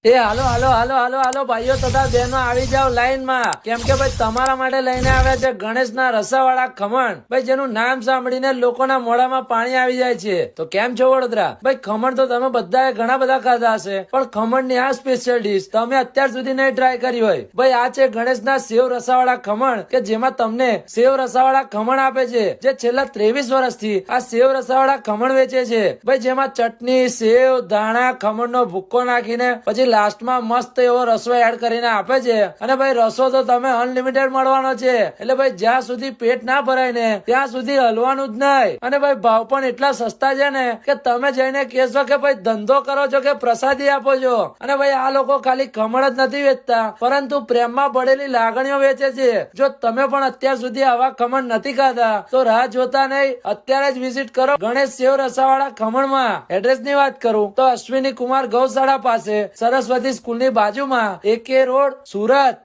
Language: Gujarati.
એ હાલો હાલો હાલો હાલો હાલો ભાઈઓ તથા બહેનો આવી જાવ લાઈન માં, કેમ કે ભાઈ તમારા માટે લઈને આવ્યા છે ગણેશના રસાવાળા ખમણ. ભાઈ જેનું નામ સાંભળીને લોકોના મોઢામાં પાણી આવી જાય છે. તો કેમ છો વડોદરા? ભાઈ ખમણ તો તમે બધાએ ઘણા બધા ખાધા હશે, પણ ખમણની આ સ્પેશિયલ ડીશ તમે અત્યાર સુધી નહીં ટ્રાય કરી હોય. ભાઈ આ છે ગણેશના સેવ રસાવાળા ખમણ, કે જેમાં તમને સેવ રસાવાળા ખમણ આપે છે, જે છેલ્લા 23 વર્ષથી આ સેવ રસાવાળા ખમણ વેચે છે. ભાઈ જેમાં ચટણી, સેવ, ધાણા, ખમણનો ભૂક્કો નાખીને પછી લાસ્ટમાં મસ્ત એવો રસો એડ કરીને આપે છે. અને ભાઈ રસો તો તમે અનલિમિટેડ મળવાનો છે, એટલે ભાઈ જ્યાં સુધી પેટ ના ભરાય ને ત્યાં સુધી હલવાનું જ નહીં. અને ભાઈ ભાવ પણ એટલા સસ્તા છે ને કે તમે જઈને કહેશો કે ભાઈ ધંધો કરો છો કે પ્રસાદી આપો છો. અને ભાઈ આ લોકો ખાલી ખમણ જ નથી વેચતા, પરંતુ પ્રેમમાં પડેલી લાગણીઓ વેચે છે. જો તમે પણ અત્યાર સુધી આવા ખમણ નથી ખાધા તો રાહ જોતા નહીં, અત્યારે જ વિઝિટ કરો ગણેશ સેવ રસાવાળા ખમણમાં. એડ્રેસ ની વાત કરું તો અશ્વિની કુમાર ગૌશાળા પાસે, સરસ્વતી સ્કૂલની બાજુમાં, AK રોડ, સુરત.